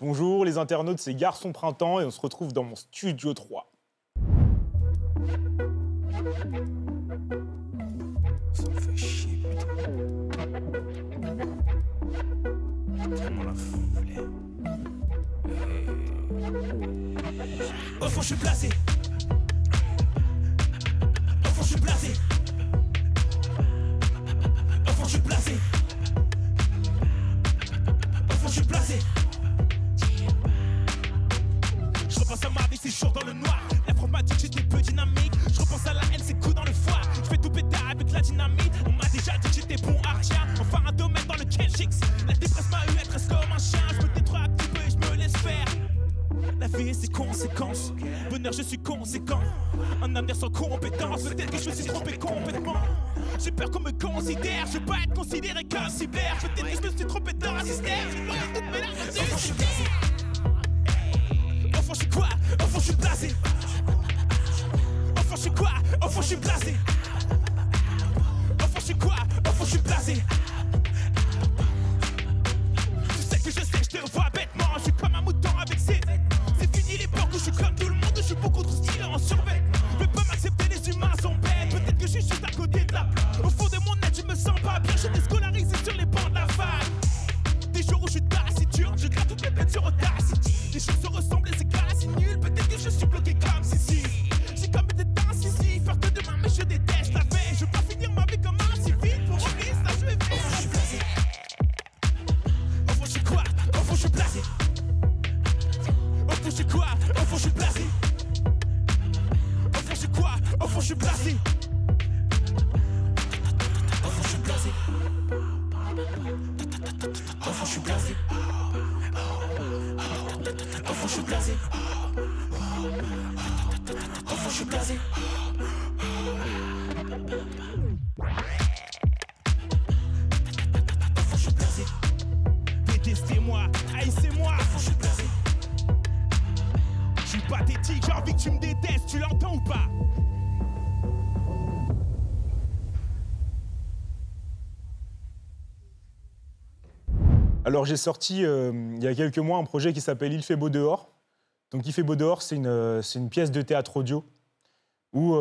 Bonjour les internautes, c'est Garçon Printemps et on se retrouve dans mon studio 3. Ça me fait chier, putain. Tellement la flemme. Au fond, je suis blasé. Au fond, je suis blasé. Au fond, je suis blasé. Au fond, je suis blasé. Je repense à ma vie, c'est chaud dans le noir. La prof m'a dit que j'étais peu dynamique. Je repense à la haine, c'est coup dans le foie. Je fais tout péter avec la dynamite. On m'a déjà dit que j'étais bon à rien. Enfin un domaine dans lequel j'ex. La dépresse m'a eu être comme un chien. Je me détruis un petit peu et je me laisse faire. La vie et ses conséquences. Bonheur, je suis conséquent. Un avenir sans compétence. Peut-être que je me suis trompé complètement. J'ai peur qu'on me considère. Je veux pas être considéré comme cyber. Peut-être que je me suis trompé dans un système. Au fond, je suis blasé. Au fond, je suis quoi? Au fond, je suis blasé. Au fond, je suis quoi? Au fond, je suis blasé. Au fond, je suis quoi? Au fond, je suis blasé. Tu sais, je te vois bêtement. Je suis comme un mouton avec ses vêtements. C'est fini l'époque où je suis comme tout le monde. Je suis beaucoup trop stylé en survêtement. Je peux pas m'accepter, les humains sont bêtes. Peut-être que je suis juste à côté de la plaque. Au fond de mon être, je me sens pas bien. Je suis déscolarisé sur les bancs de la fac. Des jours où je suis taciturne, je gratte toutes mes peines sur Audacity. Les choses se ressemblent et c'est quasi nul. Peut-être que je suis bloqué comme Sissi. J'ai comme des incisifs, faire que demain, mais je déteste la veille. Je veux pas finir ma vie comme un civil. Pour revenir, ça je vais faire. Au fond, je suis blasé. Au fond, je suis quoi? Au fond, je suis blasé. Au fond, je suis quoi? Au fond, je suis blasé. Au fond, je suis quoi? Au fond, je suis blasé. Au fond, je suis blasé. Au fond, je suis blasé. Au fond, je suis blasé. Au fond, je suis blasé. Au fond, je suis blasé. Détestez-moi, haïssez-moi. Au fond, je suis blasé. Je suis pathétique, j'ai envie que tu me détestes, tu l'entends ou pas? Alors j'ai sorti il y a quelques mois un projet qui s'appelle Il fait beau dehors. Donc Il fait beau dehors, c'est une pièce de théâtre audio où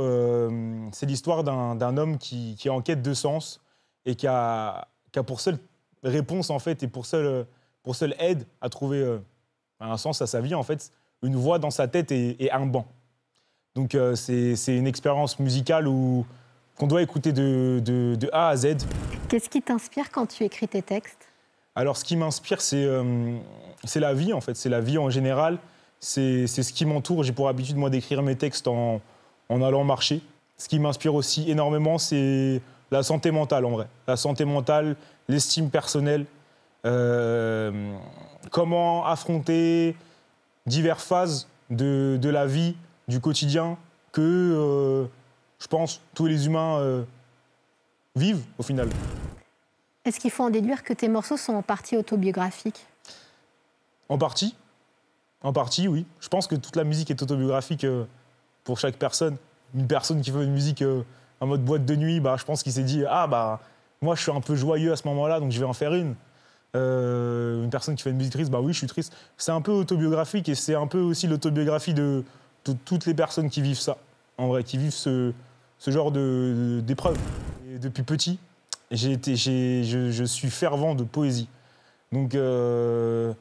c'est l'histoire d'un homme qui est en quête de sens et qui a pour seule réponse en fait et pour seule aide à trouver un sens à sa vie en fait, une voix dans sa tête et un banc. Donc c'est une expérience musicale qu'on doit écouter de A à Z. Qu'est-ce qui t'inspire quand tu écris tes textes ? Alors, ce qui m'inspire, c'est la vie, en fait. C'est la vie en général. C'est ce qui m'entoure. J'ai pour habitude, moi, d'écrire mes textes en allant marcher. Ce qui m'inspire aussi énormément, c'est la santé mentale, en vrai. La santé mentale, l'estime personnelle. Comment affronter diverses phases de la vie, du quotidien, que, je pense, tous les humains vivent, au final. Est-ce qu'il faut en déduire que tes morceaux sont en partie autobiographiques ? En partie, oui. Je pense que toute la musique est autobiographique pour chaque personne. Une personne qui fait une musique en mode boîte de nuit, je pense qu'il s'est dit « Ah, moi, je suis un peu joyeux à ce moment-là, donc je vais en faire une. » Une personne qui fait une musique triste, oui, je suis triste. C'est un peu autobiographique et c'est un peu aussi l'autobiographie de toutes les personnes qui vivent ça, en vrai, qui vivent ce genre d'épreuve. Et depuis petit, je suis fervent de poésie. Donc, je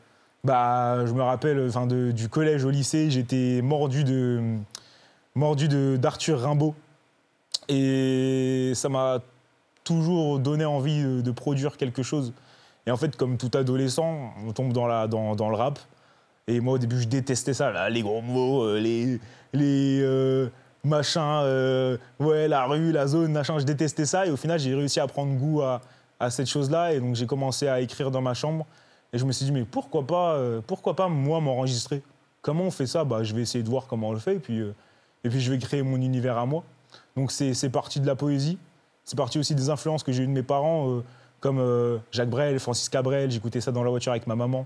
me rappelle du collège au lycée, j'étais mordu d'Arthur Rimbaud. Et ça m'a toujours donné envie de produire quelque chose. Et en fait, comme tout adolescent, on tombe dans le rap. Et moi, au début, je détestais ça, là, les gros mots, les machin, la rue, la zone, machin, je détestais ça. Et au final, j'ai réussi à prendre goût à cette chose-là. Et donc, j'ai commencé à écrire dans ma chambre. Et je me suis dit, mais pourquoi pas moi, m'enregistrer? Comment on fait ça? Je vais essayer de voir comment on le fait. Et puis, je vais créer mon univers à moi. Donc, c'est parti de la poésie. C'est parti aussi des influences que j'ai eues de mes parents, comme Jacques Brel, Francis Cabrel. J'écoutais ça dans la voiture avec ma maman.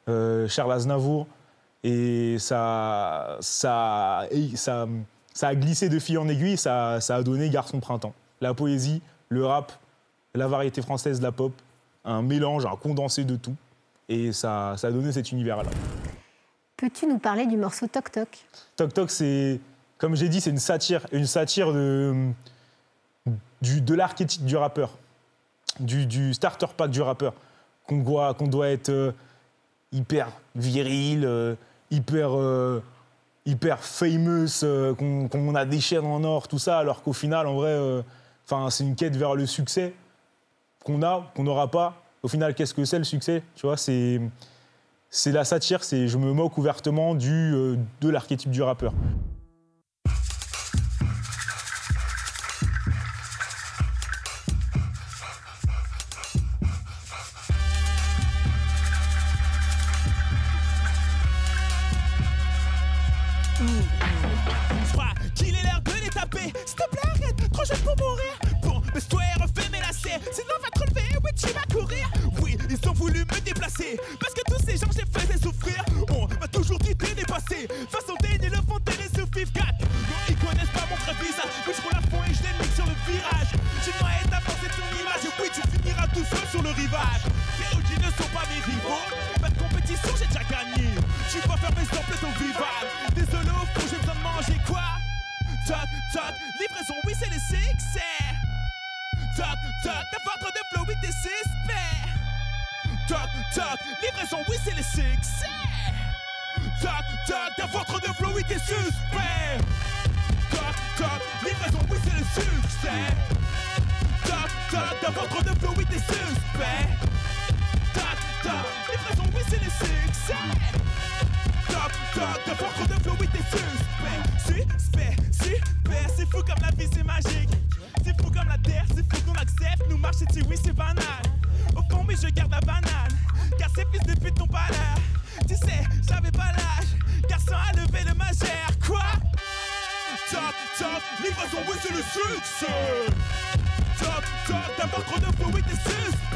Charles Aznavour. Et ça a glissé de fil en aiguille, ça a donné Garçon Printemps. La poésie, le rap, la variété française, la pop, un mélange, un condensé de tout. Et ça a donné cet univers-là. Peux-tu nous parler du morceau Toc Toc? Toc Toc, c'est, comme j'ai dit, c'est une satire de l'archétype du rappeur, du starter pack du rappeur, qu'on doit être hyper viril, hyper famous, qu'on a des chaînes en or, tout ça, alors qu'au final, en vrai, c'est une quête vers le succès qu'on n'aura pas. Au final, qu'est-ce que c'est le succès? Tu vois, c'est la satire, je me moque ouvertement de l'archétype du rappeur. Je crois qu'il est l'heure de les taper. S'il te plaît, arrête, trop jeune pour mourir. Bon, baisse-toi et refais mes lacets. Sinon, va te relever, oui, tu vas courir. Oui, ils ont voulu me déplacer. Parce que tous ces gens, je les faisais souffrir. On m'a toujours dit de dépasser. Façon déni, le Fontaine sur Fif 4. Non, ils connaissent pas mon vrai visage. Mais je roule à fond et je les nique sur le virage. J'ai noyé d'avancer ton image. Et oui, tu finiras tout seul sur le rivage. Les OG ne sont pas mes rivaux. Pas de compétition, j'ai déjà gagné. Tu vas faire mes samples au rival. Désolé au fond, j'ai besoin de manger quoi? Toc, toc, livraison, oui, c'est le succès. Toc, toc, ta votre de flow, oui, t'es suspect. Toc, toc, livraison, oui, c'est le succès. Toc, toc, ta votre de flow, oui, t'es suspect. Toc, toc, livraison, oui, c'est le succès. Toc, toc, ta votre de flow, oui, t'es suspect. Toc, toc, livraison, oui, c'est le succès. Toc, toc, ta votre de flow, oui, t'es suspect. Suspect, super, c'est fou comme la vie, c'est magique. C'est fou comme la terre, c'est fou qu'on accepte. Nous marcher dessus, oui, c'est banal. Au fond, mais je garde la banane. Car ces fils de pute n'ont pas l'air. Tu sais, j'avais pas l'âge. Garçon a levé le majeur, quoi? Toc, toc, livraison, oui, c'est le succès. Toc, toc, t'as pas trop de flow, oui, t'es suspect.